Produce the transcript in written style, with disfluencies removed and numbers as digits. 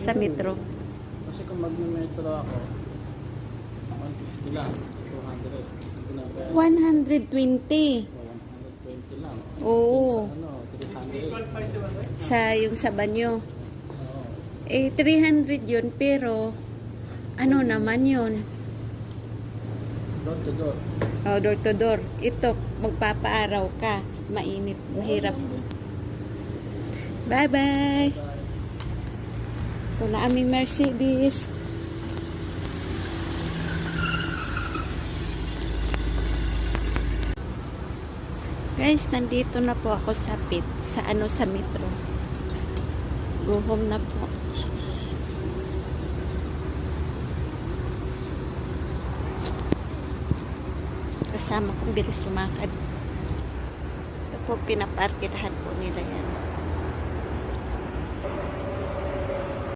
sa metro. Kasi kung mag-metro ako, 150 lang, 200. Hindi na ba? 120. 120 lang. Oo. Sa ano, 300. Sa yung sa banyo. Oo. Eh, 300 yun, pero ano naman yun? Door to door. Oh, door to door. Ito, magpapaaraw ka. Mainit, mahirap. Bye-bye. Ito na aming Mercedes. Guys, nandito na po ako sa sa metro. Go home na po. Kasama kong bilis lumakad. Ito po, pinaparkirahan po nila yan.